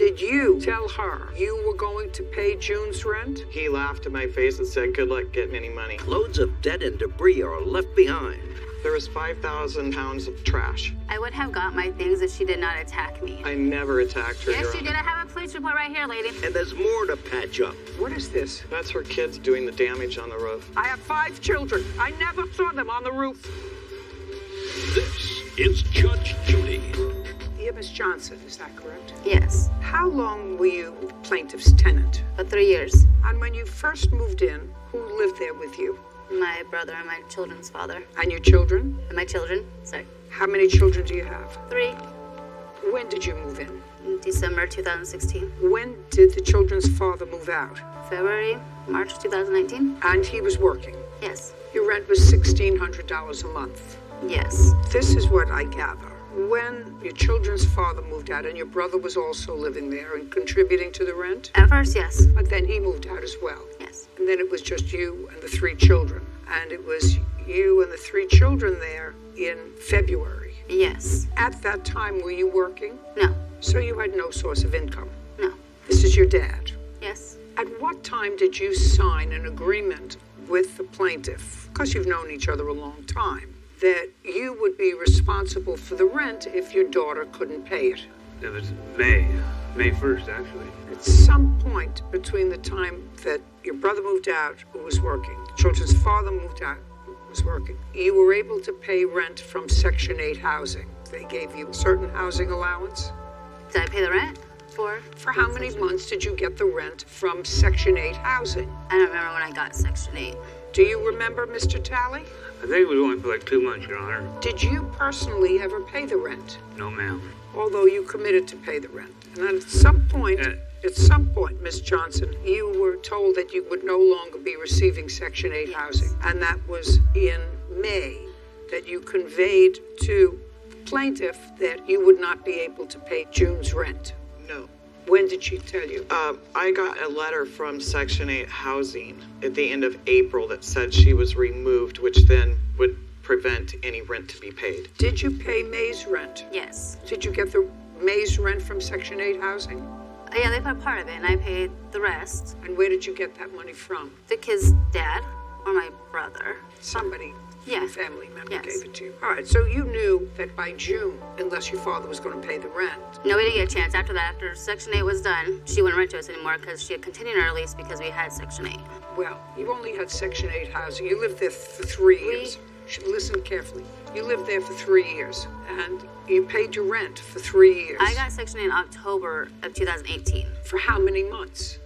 Did you tell her you were going to pay June's rent? He laughed in my face and said, good luck getting any money. Loads of debt and debris are left behind. There was 5,000 pounds of trash. I would have got my things if she did not attack me. I never attacked her, Yes, Your she Honor. did. I have a police report right here, lady. And there's more to patch up. What is this? That's her kids doing the damage on the roof. I have 5 children. I never saw them on the roof. This is Judge Judy. You're Miss Johnson, is that correct? Yes, How long were you plaintiff's tenant? for 3 years. And when you first moved in, who lived there with you? My brother and my children's father. And your children? And my children, sorry. How many children do you have? 3, When did you move in? in December 2016. When did the children's father move out? February, March 2019. And he was working. Yes, Your rent was $1,600 a month. yes. This is what I gather. When your children's father moved out and your brother was also living there and contributing to the rent, At first, yes. but then he moved out as well. Yes. And then it was just you and the 3 children. And it was you and the 3 children there in February. Yes. At that time, were you working? No. So you had no source of income. No. This is your dad. Yes. At what time did you sign an agreement with the plaintiff, because you've known each other a long time, that you would be responsible for the rent if your daughter couldn't pay it? It was May 1st, actually. At some point between the time that your brother moved out, who was working, the children's father moved out, who was working, you were able to pay rent from Section 8 housing. They gave you a certain housing allowance. Did I pay the rent? For how many months did you get the rent from Section 8 housing? I don't remember when I got Section 8. Do you remember, Mr. Talley? I think it was only for like 2 months, Your Honor. Did you personally ever pay the rent? No, ma'am. Although you committed to pay the rent. And then at some point, Miss Johnson, you were told that you would no longer be receiving Section 8 housing. And that was in May that you conveyed to the plaintiff that you would not be able to pay June's rent. No. When did she tell you? I got a letter from Section 8 Housing at the end of April that said she was removed, which then would prevent any rent to be paid. Did you pay May's rent? Yes. Did you get the May's rent from Section 8 housing? Yeah, they put part of it, and I paid the rest. And where did you get that money from? The kid's dad or my brother. Somebody, Yeah. a family member Yes. gave it to you. All right, so you knew that by June, unless your father was going to pay the rent. No, we didn't get a chance. After that, after Section 8 was done, she wouldn't rent to us anymore because she had continued our lease because we had Section 8. Well, you only had Section 8 housing. You lived there for 3 years. Listen carefully. You lived there for 3 years, and you paid your rent for 3 years. I got Section 8 in October of 2018. For how many months?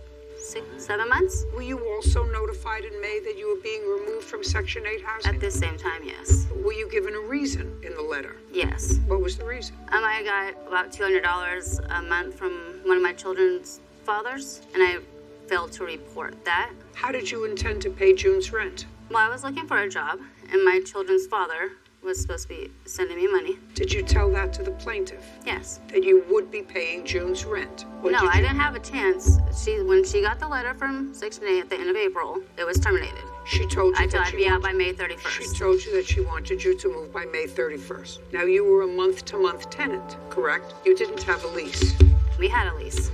7 months? Were you also notified in May that you were being removed from Section 8 housing? At the same time, yes. Were you given a reason in the letter? Yes. What was the reason? I got about $200 a month from one of my children's fathers, and I failed to report that. How did you intend to pay June's rent? Well, I was looking for a job, and my children's father was supposed to be sending me money. Did you tell that to the plaintiff? Yes. That you would be paying June's rent? Or No, did I you- didn't have a chance. When she got the letter from Section 8 at the end of April, it was terminated. She told you I that thought I'd she be out wanted- by May She 31st. told you that she wanted you to move by May 31st. Now, you were a month-to-month tenant, correct? You didn't have a lease. We had a lease.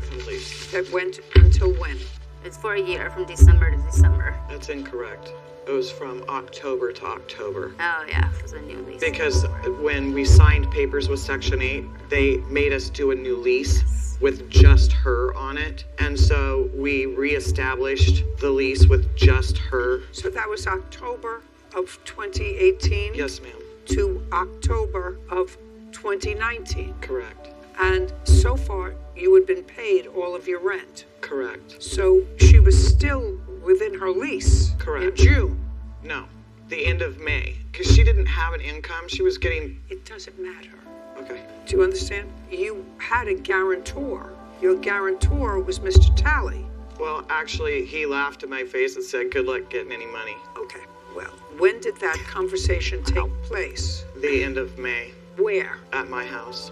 That went until when? It's for a year, from December to December. That's incorrect. It was from October to October. Oh, yeah, it was a new lease. Because when we signed papers with Section 8, they made us do a new lease with just her on it. And so we reestablished the lease with just her. So that was October of 2018? Yes, ma'am. To October of 2019. Correct. And so far, you had been paid all of your rent. Correct. So she was still within her lease. Correct. In June. No, the end of May. Because she didn't have an income. She was getting... It doesn't matter. Okay. Do you understand? You had a guarantor. Your guarantor was Mr. Talley. Well, actually, he laughed in my face and said, good luck getting any money. Okay, well, when did that conversation take place? The end of May. Where? At my house.